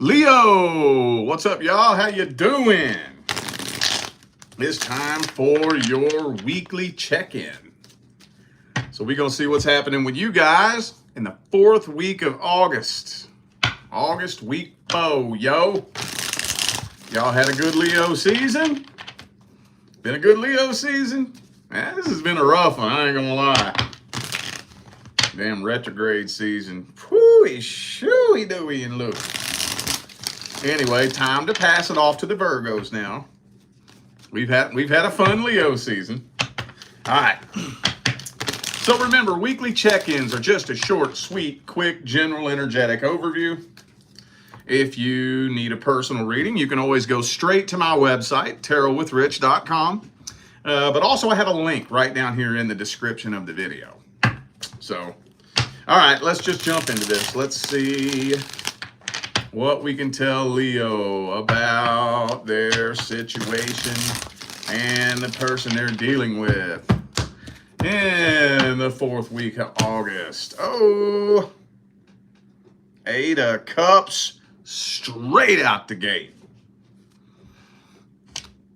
Leo, what's up, y'all? How you doing? It's time for your weekly check-in. So we're going to see what's happening with you guys in the 4th week of August. August week 4, yo. Y'all had a good Leo season? Been a good Leo season? Man, this has been a rough one, I ain't gonna lie. Damn retrograde season. Whoo-y, shoo-y, do-y, and look. Anyway, time to pass it off to the Virgos now. We've had a fun Leo season. All right. So remember, weekly check-ins are just a short, sweet, quick, general, energetic overview. If you need a personal reading, you can always go straight to my website, tarotwithrich.com. But also I have a link right down here in the description of the video. So, all right, let's just jump into this. Let's see what we can tell Leo about their situation and the person they're dealing with in the 4th week of August. Oh, 8 of Cups straight out the gate.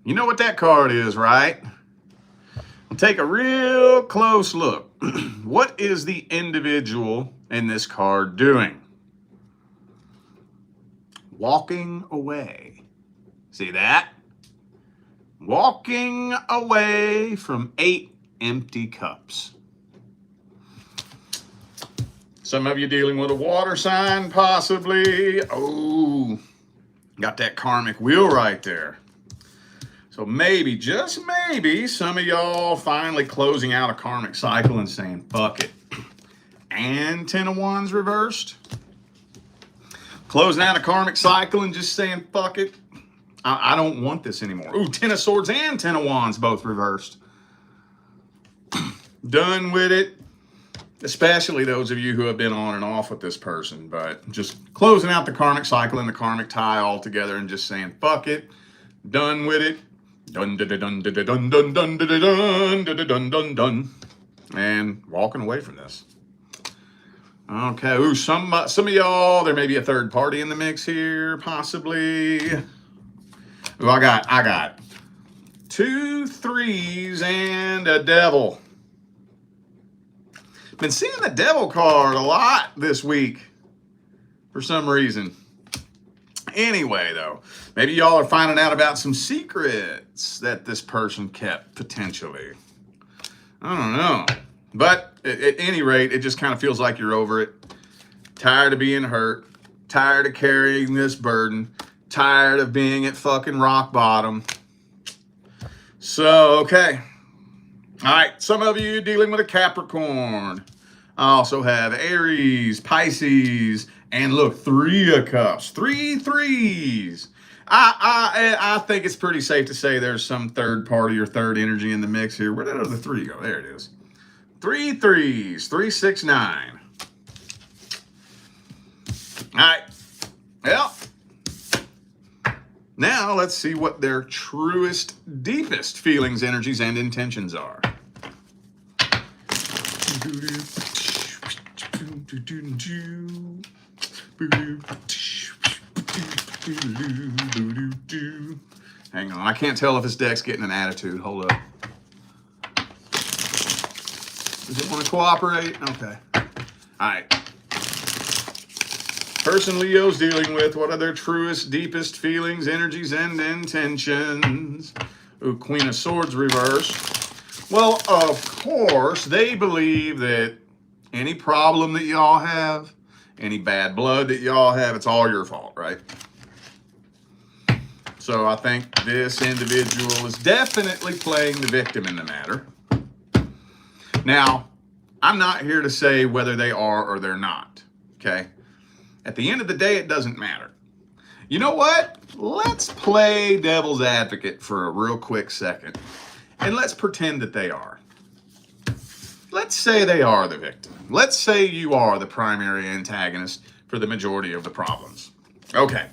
You know what that card is, right? We'll take a real close look. What is the individual in this card doing? Walking away. See that? Walking away from 8 empty cups. Some of you dealing with a water sign, possibly. Oh, got that karmic wheel right there. So maybe, just maybe, some of y'all finally closing out a karmic cycle and saying, fuck it. And 10 of Wands reversed. Closing out a karmic cycle and just saying, fuck it. I don't want this anymore. Ooh, 10 of Swords and 10 of Wands both reversed. Done with it. Especially those of you who have been on and off with this person. But just closing out the karmic cycle and the karmic tie altogether and just saying, fuck it. Done with it. Dun dun dun dun dun dun dun dun dun dun dun dun dun. And walking away from this. Okay, ooh, some of y'all, there may be a third party in the mix here, possibly. Ooh, I got 2 3s and a devil. Been seeing the devil card a lot this week for some reason. Anyway, though, maybe y'all are finding out about some secrets that this person kept, potentially. I don't know. But at any rate, it just kind of feels like you're over it. Tired of being hurt. Tired of carrying this burden. Tired of being at fucking rock bottom. So, okay. All right, some of you dealing with a Capricorn. I also have Aries, Pisces, and look, 3 of Cups. 3 3s. I think it's pretty safe to say there's some third party or third energy in the mix here. Where did the other 3 go? There it is. 3 3s. 3 6 9. All right. Well, now let's see what their truest, deepest feelings, energies, and intentions are. Hang on, I can't tell if this deck's getting an attitude. Hold up. Does it want to cooperate? Okay. All right. Person Leo's dealing with, what are their truest, deepest feelings, energies, and intentions? Ooh, Queen of Swords reversed. Well, of course, they believe that any problem that y'all have, any bad blood that y'all have, it's all your fault, right? So I think this individual is definitely playing the victim in the matter. Now, I'm not here to say whether they are or they're not, okay? At the end of the day, it doesn't matter. You know what? Let's play devil's advocate for a real quick second. And let's pretend that they are. Let's say they are the victim. Let's say you are the primary antagonist for the majority of the problems. Okay.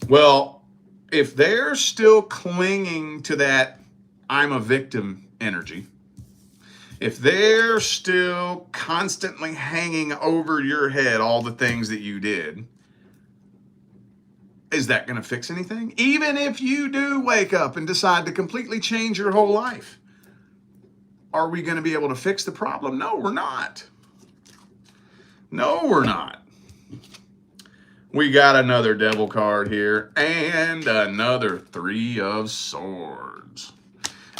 Well, if they're still clinging to that I'm a victim energy, if they're still constantly hanging over your head all the things that you did, Is that going to fix anything? Even if you do wake up and decide to completely change your whole life, are we going to be able to fix the problem? No, we're not. No, we're not. We got another devil card here and another 3 of swords.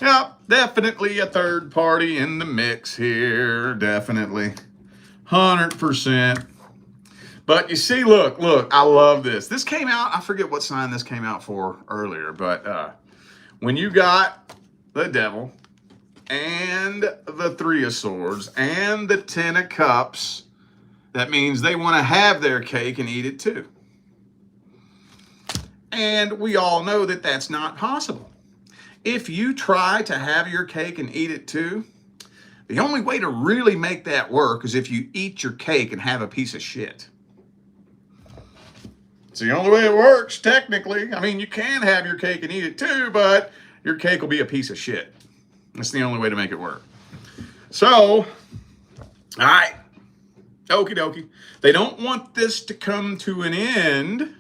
Yep, definitely a third party in the mix here. Definitely. 100%. But you see, look, I love this. This came out, I forget what sign this came out for earlier, but when you got the devil and the 3 of swords and the 10 of cups, that means they want to have their cake and eat it too. And we all know that that's not possible. If you try to have your cake and eat it too, the only way to really make that work is if you eat your cake and have a piece of shit. It's the only way it works, technically. I mean, you can have your cake and eat it too, but your cake will be a piece of shit. That's the only way to make it work. So, all right. Okie dokie. They don't want this to come to an end,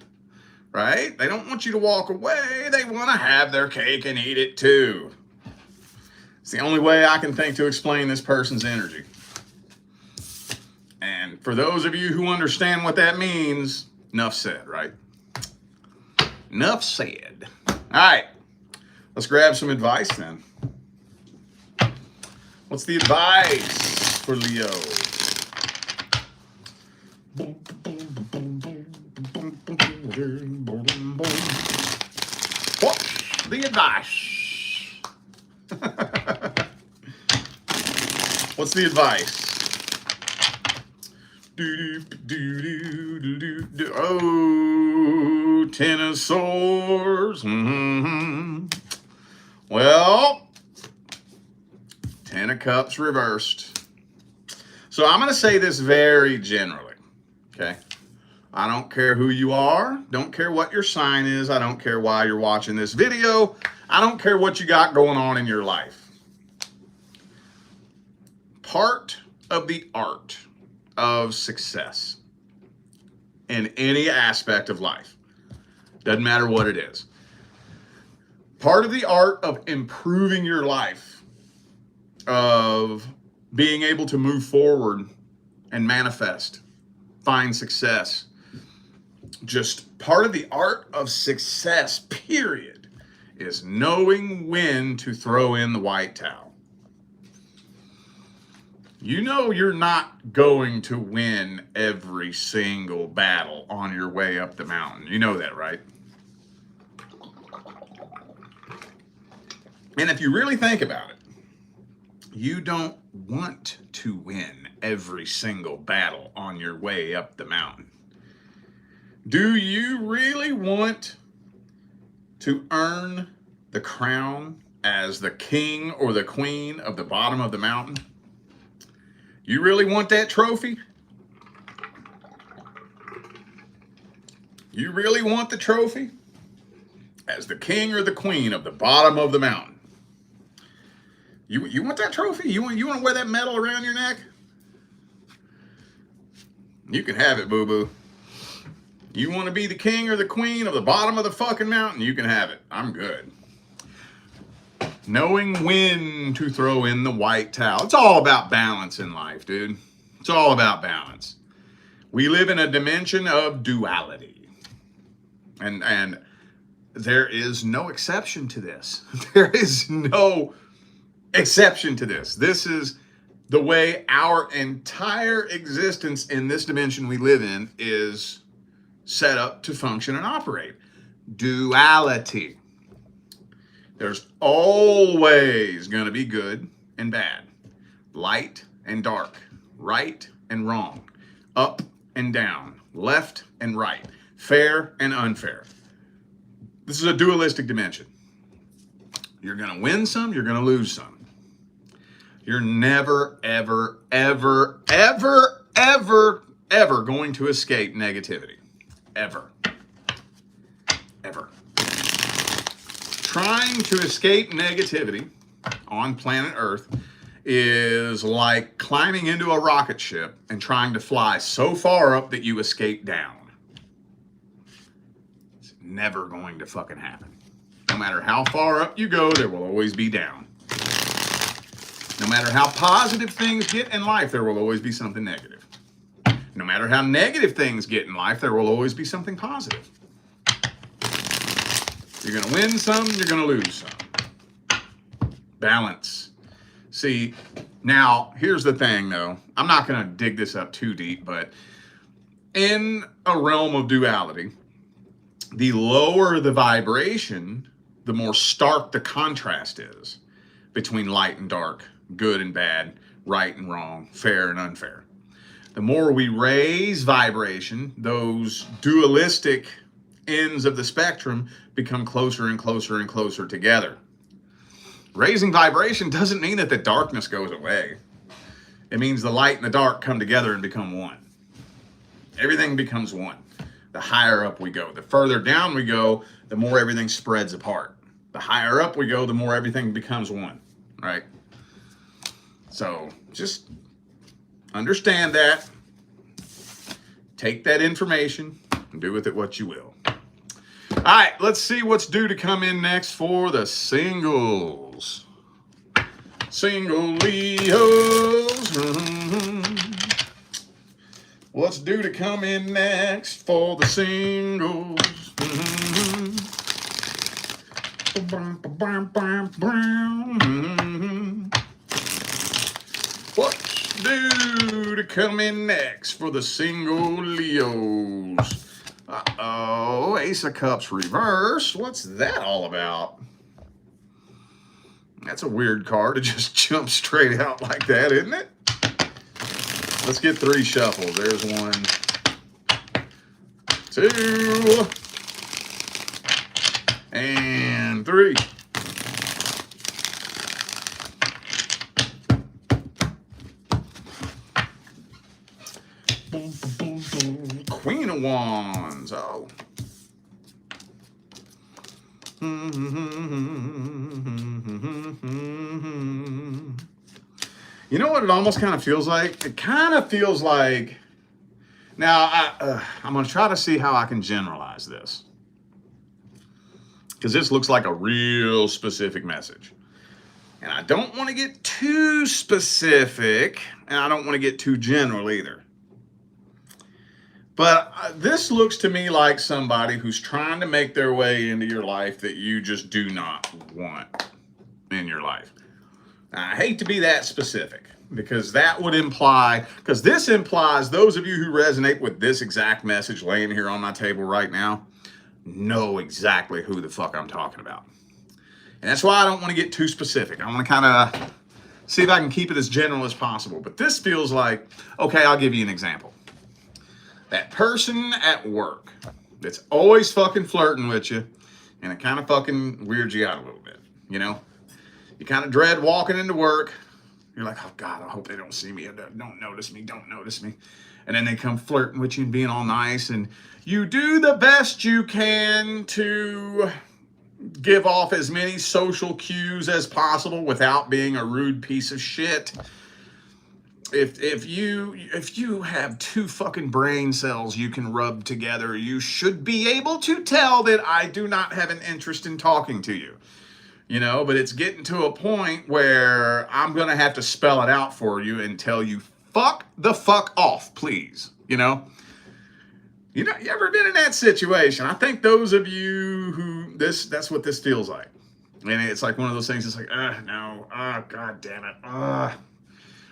right? They don't want you to walk away. They want to have their cake and eat it too. It's the only way I can think to explain this person's energy. And for those of you who understand what that means, enough said, right? Enough said. All right. Let's grab some advice then. What's the advice for Leo? What's the advice? What's the advice? Oh, 10 of swords. Well, 10 of cups reversed. So I'm going to say this very generally, okay? I don't care who you are. Don't care what your sign is. I don't care why you're watching this video. I don't care what you got going on in your life. Part of the art of success in any aspect of life, doesn't matter what it is. Part of the art of improving your life, of being able to move forward and manifest, find success, just part of the art of success, period, is knowing when to throw in the white towel. You know you're not going to win every single battle on your way up the mountain. You know that, right? And if you really think about it, you don't want to win every single battle on your way up the mountain. Do you really want to earn the crown as the king or the queen of the bottom of the mountain? You really want that trophy? You really want the trophy as the king or the queen of the bottom of the mountain? You want that trophy? You want to wear that medal around your neck? You can have it, boo-boo. You want to be the king or the queen of the bottom of the fucking mountain? You can have it. I'm good. Knowing when to throw in the white towel. It's all about balance in life, dude. It's all about balance. We live in a dimension of duality. And there is no exception to this. There is no exception to this. This is the way our entire existence in this dimension we live in is set up to function and operate. Duality. There's always going to be good and bad, light and dark, right and wrong, up and down, left and right, fair and unfair. This is a dualistic dimension. You're going to win some, you're going to lose some. You're never, ever, ever, ever, ever, ever going to escape negativity. Ever. Ever. Trying to escape negativity on planet Earth is like climbing into a rocket ship and trying to fly so far up that you escape down. It's never going to fucking happen. No matter how far up you go, there will always be down. No matter how positive things get in life, there will always be something negative. No matter how negative things get in life, there will always be something positive. You're going to win some, you're going to lose some. Balance. See, now, here's the thing, though. I'm not going to dig this up too deep, but in a realm of duality, the lower the vibration, the more stark the contrast is between light and dark, good and bad, right and wrong, fair and unfair. The more we raise vibration, those dualistic ends of the spectrum become closer and closer and closer together. Raising vibration doesn't mean that the darkness goes away. It means the light and the dark come together and become one. Everything becomes one. The higher up we go. The further down we go, the more everything spreads apart. The higher up we go, the more everything becomes one, right? So just understand that. Take that information and do with it what you will. All right, let's see what's due to come in next for the singles. Single Leos. What's due to come in next for the singles? What's due to come in next for the single Leos? Uh-oh, Ace of Cups reverse. What's that all about? That's a weird card to just jump straight out like that, isn't it? Let's get 3 shuffles. There's 1, 2, and 3. Queen of Wands. Oh. You know what it almost kind of feels like? It kind of feels like... Now, I'm going to try to see how I can generalize this. Because this looks like a real specific message. And I don't want to get too specific, and I don't want to get too general either. But this looks to me like somebody who's trying to make their way into your life that you just do not want in your life. Now, I hate to be that specific because that would imply, because this implies those of you who resonate with this exact message laying here on my table right now know exactly who the fuck I'm talking about. And that's why I don't want to get too specific. I want to kind of see if I can keep it as general as possible. But this feels like, okay, I'll give you an example. That person at work that's always fucking flirting with you, and it kind of fucking weirds you out a little bit, you know? You kind of dread walking into work. You're like, oh God, I hope they don't see me. Don't notice me. Don't notice me. And then they come flirting with you and being all nice, and you do the best you can to give off as many social cues as possible without being a rude piece of shit. If you have 2 fucking brain cells you can rub together, you should be able to tell that I do not have an interest in talking to you. You know, but it's getting to a point where I'm going to have to spell it out for you and tell you, fuck the fuck off, please. You know, you ever been in that situation? I think those of you who that's what this feels like. And it's like one of those things. It's like, no, God damn it.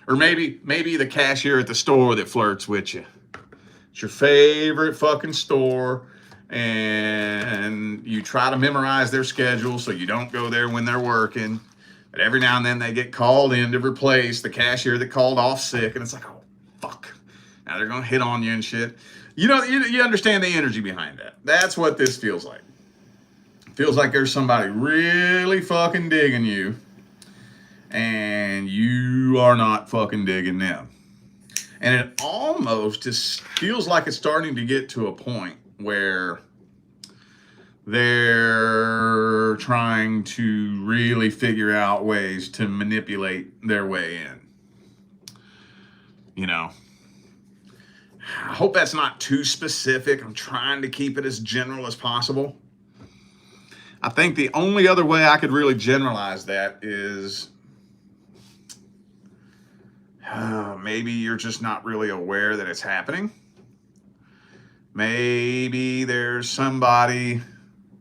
Or maybe the cashier at the store that flirts with you. It's your favorite fucking store, and you try to memorize their schedule so you don't go there when they're working. But every now and then they get called in to replace the cashier that called off sick, and it's like, oh, fuck. Now they're going to hit on you and shit. You know, you understand the energy behind that. That's what this feels like. It feels like there's somebody really fucking digging you, and you are not fucking digging them. And it almost just feels like it's starting to get to a point where they're trying to really figure out ways to manipulate their way in. You know, I hope that's not too specific. I'm trying to keep it as general as possible. I think the only other way I could really generalize that is maybe you're just not really aware that it's happening. Maybe there's somebody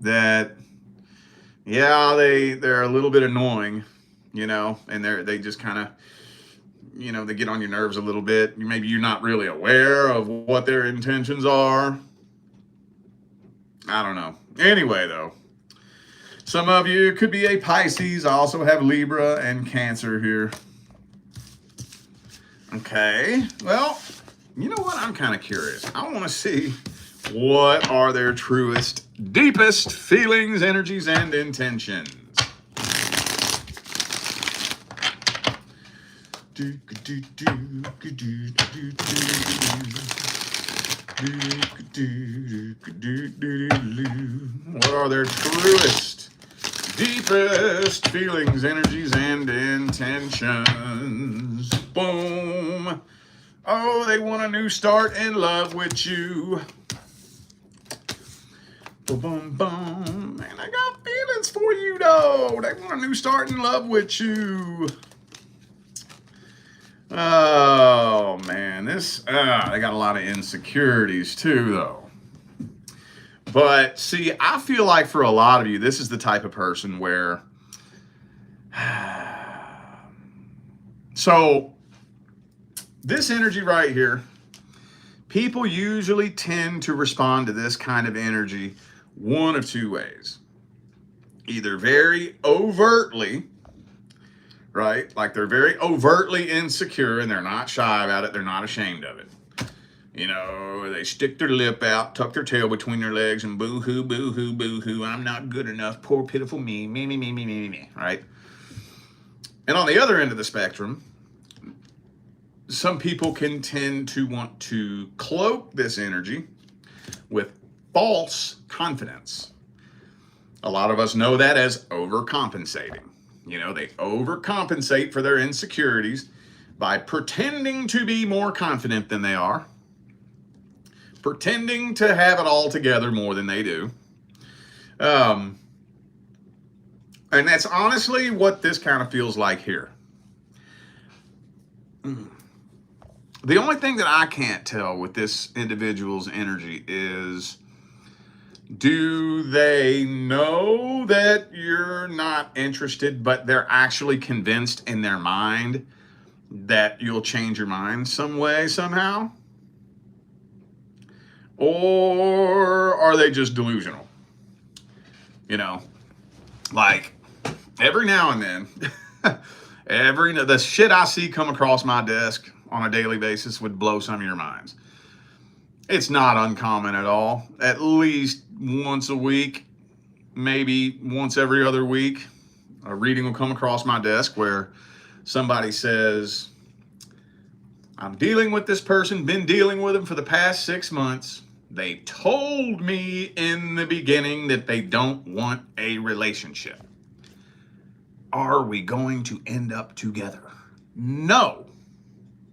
that, yeah, they're a little bit annoying, and they just kind of, they get on your nerves a little bit. Maybe you're not really aware of what their intentions are. I don't know. Anyway, though, some of you could be a Pisces. I also have Libra and Cancer here. Okay, well, you know what? I'm kind of curious. I want to see what are their truest, deepest feelings, energies, and intentions. What are their truest, deepest feelings, energies, and intentions? Boom. Oh, they want a new start in love with you. Boom, boom, boom. Man, I got feelings for you, though. They want a new start in love with you. Oh, man. They got a lot of insecurities, too, though. But, see, I feel like for a lot of you, this is the type of person where... So... This energy right here, people usually tend to respond to this kind of energy one of two ways. Either very overtly, right? Like they're very overtly insecure and they're not shy about it. They're not ashamed of it. They stick their lip out, tuck their tail between their legs and boo-hoo, boo-hoo, boo-hoo. I'm not good enough. Poor, pitiful me, me, right? And on the other end of the spectrum, some people can tend to want to cloak this energy with false confidence. A lot of us know that as overcompensating. They overcompensate for their insecurities by pretending to be more confident than they are, pretending to have it all together more than they do. And that's honestly what this kind of feels like here. The only thing that I can't tell with this individual's energy is, do they know that you're not interested, but they're actually convinced in their mind that you'll change your mind some way, somehow? Or are they just delusional? Like every now and then, the shit I see come across my desk on a daily basis would blow some of your minds. It's not uncommon at all. At least once a week, maybe once every other week, a reading will come across my desk where somebody says, I'm dealing with this person, been dealing with them for the past 6 months. They told me in the beginning that they don't want a relationship. Are we going to end up together? No.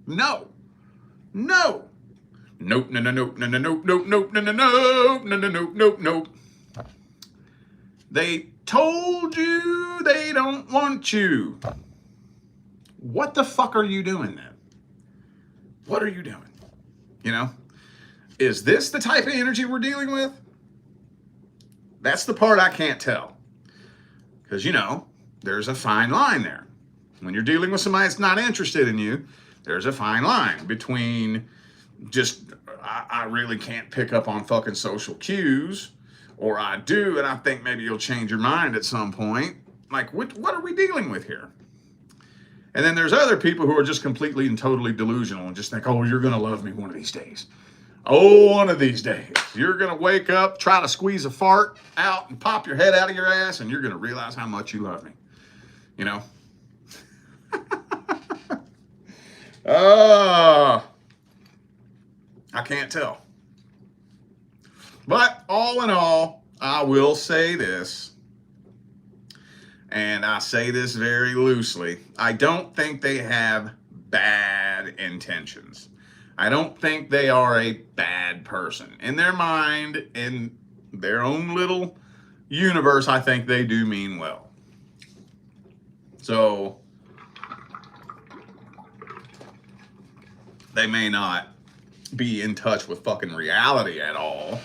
No. No. Nope, no, no, nope, no, no, nope, nope, nope, no, no, nope, no, no, nope, nope, nope. They told you they don't want you. What the fuck are you doing then? What are you doing? Is this the type of energy we're dealing with? That's the part I can't tell. Because, there's a fine line there. When you're dealing with somebody that's not interested in you, there's a fine line between just, I really can't pick up on fucking social cues, or I do, and I think maybe you'll change your mind at some point. Like, what are we dealing with here? And then there's other people who are just completely and totally delusional and just think, oh, you're going to love me one of these days. Oh, one of these days. You're going to wake up, try to squeeze a fart out and pop your head out of your ass, and you're going to realize how much you love me. I can't tell. But all in all, I will say this, and I say this very loosely. I don't think they have bad intentions. I don't think they are a bad person. In their mind, in their own little universe, I think they do mean well. So they may not be in touch with fucking reality at all.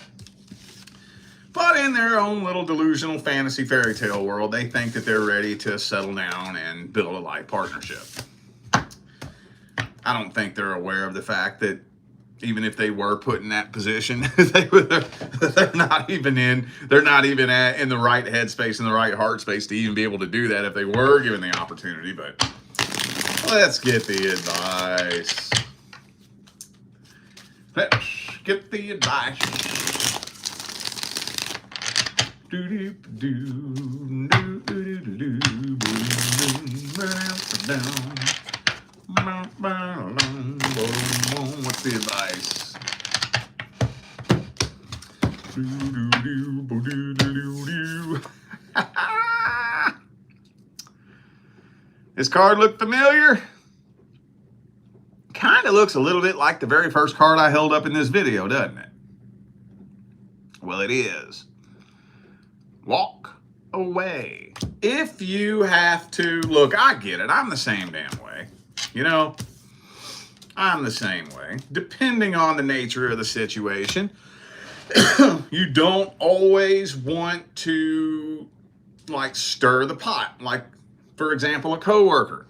But in their own little delusional fantasy fairy tale world, they think that they're ready to settle down and build a life partnership. I don't think they're aware of the fact that even if they were put in that position, they're not even in the right headspace and the right heart space to even be able to do that if they were given the opportunity. But let's get the advice. Let's get the advice. What's the advice? This card look familiar? Kind of looks a little bit like the very first card I held up in this video, doesn't it? Well, it is. Walk away. If you have to, look, I get it. I'm the same damn way. You know, I'm the same way. Depending on the nature of the situation, you don't always want to, like, stir the pot. Like, for example, a coworker.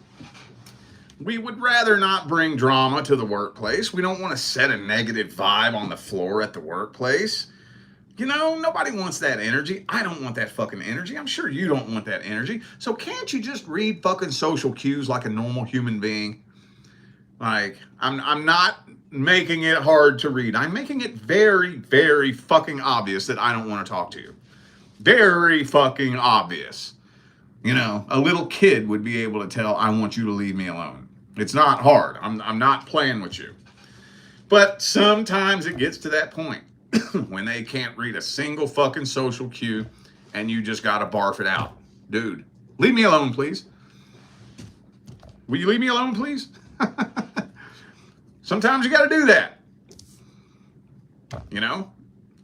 We would rather not bring drama to the workplace. We don't want to set a negative vibe on the floor at the workplace. You know, nobody wants that energy. I don't want that fucking energy. I'm sure you don't want that energy. So can't you just read fucking social cues like a normal human being? Like, I'm not making it hard to read. I'm making it very, very fucking obvious that I don't want to talk to you. Very fucking obvious. You know, a little kid would be able to tell, I want you to leave me alone. It's not hard. I'm not playing with you. But sometimes it gets to that point when they can't read a single fucking social cue and you just gotta barf it out. Dude, leave me alone, please. Will you leave me alone, please? Sometimes you gotta do that. You know?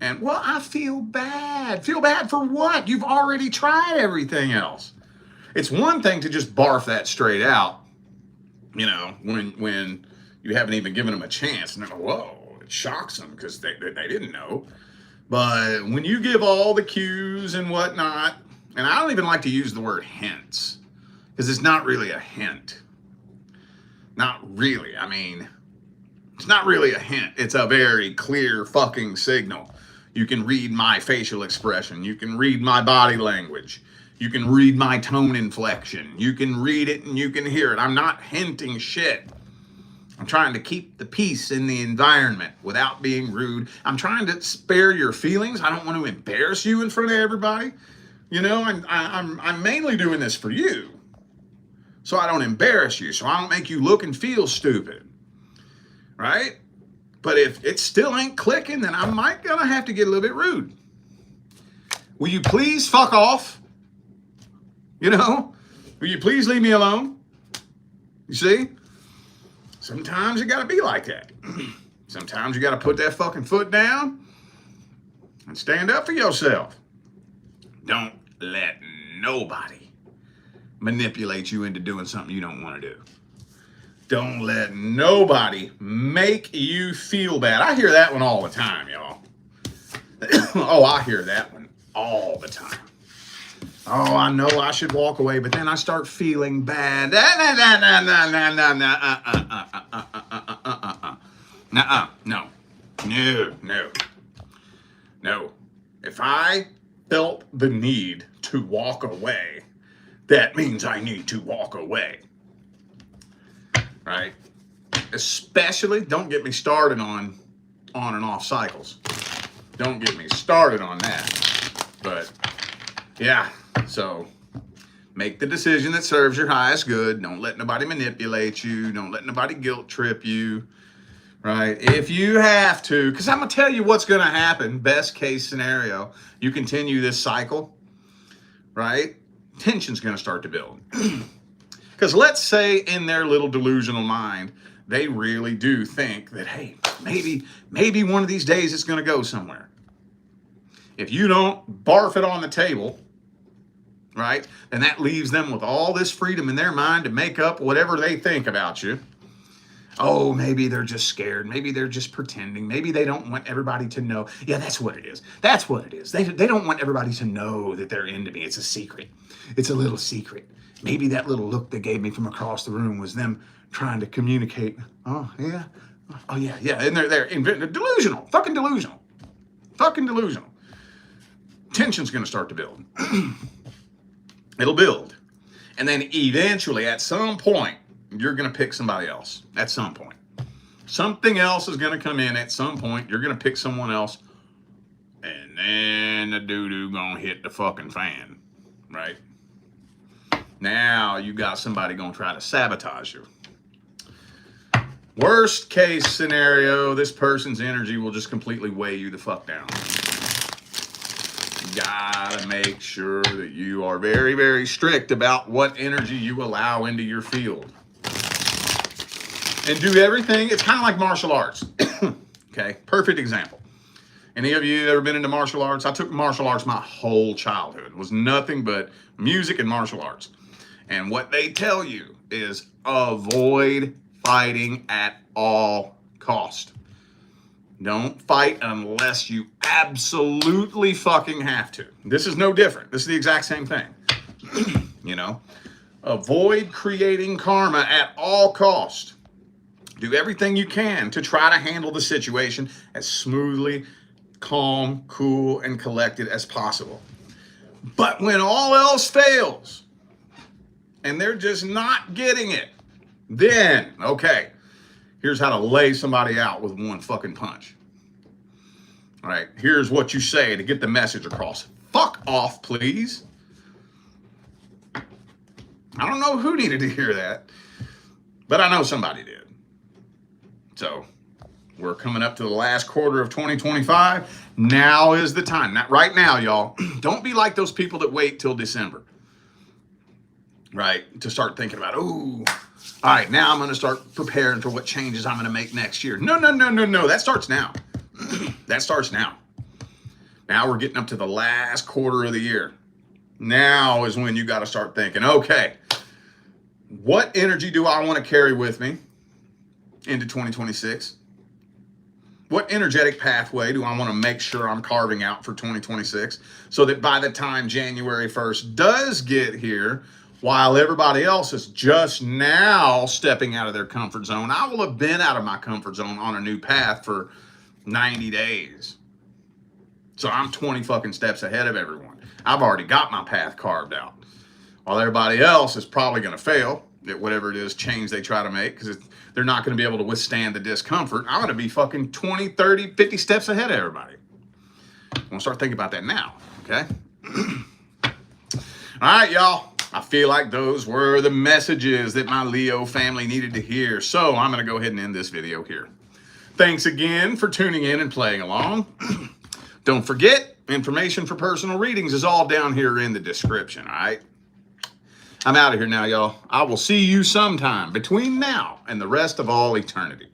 And, well, I feel bad. Feel bad for what? You've already tried everything else. It's one thing to just barf that straight out, you know, when you haven't even given them a chance. And they're like, whoa. It shocks them because they didn't know. But when you give all the cues and whatnot, and I don't even like to use the word hints because it's not really a hint. Not really. I mean, it's not really a hint. It's a very clear fucking signal. You can read my facial expression. You can read my body language. You can read my tone inflection. You can read it and you can hear it. I'm not hinting shit. I'm trying to keep the peace in the environment without being rude. I'm trying to spare your feelings. I don't want to embarrass you in front of everybody. You know, I'm mainly doing this for you, so I don't embarrass you, so I don't make you look and feel stupid, right? But if it still ain't clicking, then I might gonna have to get a little bit rude. Will you please fuck off? You know, will you please leave me alone? You see? Sometimes you gotta be like that. Sometimes you gotta put that fucking foot down and stand up for yourself. Don't let nobody manipulate you into doing something you don't want to do. Don't let nobody make you feel bad. I hear that one all the time, y'all. Oh, I hear that one all the time. Oh, I know I should walk away, but then I start feeling bad. No. If I felt the need to walk away, that means I need to walk away. Right? Especially, don't get me started on and off cycles. Don't get me started on that. But, yeah. So, make the decision that serves your highest good. Don't let nobody manipulate you. Don't let nobody guilt trip you, right? If you have to, because I'm going to tell you what's going to happen, best case scenario, you continue this cycle, right? Tension's going to start to build. Because let's say in their little delusional mind, they really do think that, hey, maybe one of these days it's going to go somewhere. If you don't barf it on the table, right, then that leaves them with all this freedom in their mind to make up whatever they think about you. Oh, maybe they're just scared. Maybe they're just pretending. Maybe they don't want everybody to know. Yeah, that's what it is. That's what it is. They don't want everybody to know that they're into me. It's a secret. It's a little secret. Maybe that little look they gave me from across the room was them trying to communicate. Oh, yeah. Oh, yeah, yeah. And they're delusional. Fucking delusional. Fucking delusional. Tension's going to start to build. It'll build. And then eventually, at some point, you're going to pick somebody else. At some point. Something else is going to come in at some point. You're going to pick someone else. And then the doo-doo going to hit the fucking fan. Right? Now you got somebody going to try to sabotage you. Worst case scenario, this person's energy will just completely weigh you the fuck down. You gotta make sure that you are very, very strict about what energy you allow into your field. And do everything. It's kind of like martial arts. Okay, perfect example. Any of you ever been into martial arts? I took martial arts my whole childhood. It was nothing but music and martial arts. And what they tell you is avoid fighting at all cost. Don't fight unless you absolutely fucking have to. This is no different. This is the exact same thing. You know, avoid creating karma at all cost. Do everything you can to try to handle the situation as smoothly, calm, cool, and collected as possible. But when all else fails, and they're just not getting it, then, okay, here's how to lay somebody out with one fucking punch. All right, here's what you say to get the message across. Fuck off, please. I don't know who needed to hear that, but I know somebody did. So we're coming up to the last quarter of 2025. Now is the time. Right now, y'all, don't be like those people that wait till December, right, to start thinking about, ooh, all right, now I'm going to start preparing for what changes I'm going to make next year. No. That starts now. That starts now. Now we're getting up to the last quarter of the year. Now is when you got to start thinking, okay, what energy do I want to carry with me into 2026? What energetic pathway do I want to make sure I'm carving out for 2026 so that by the time January 1st does get here, while everybody else is just now stepping out of their comfort zone, I will have been out of my comfort zone on a new path for 90 days. So I'm 20 fucking steps ahead of everyone. I've already got my path carved out. While everybody else is probably going to fail at whatever it is change they try to make because they're not going to be able to withstand the discomfort. I'm going to be fucking 20, 30, 50 steps ahead of everybody. I'm going to start thinking about that now, okay? All right, y'all. I feel like those were the messages that my Leo family needed to hear. So I'm going to go ahead and end this video here. Thanks again for tuning in and playing along. Don't forget, information for personal readings is all down here in the description, all right? I'm out of here now, y'all. I will see you sometime between now and the rest of all eternity.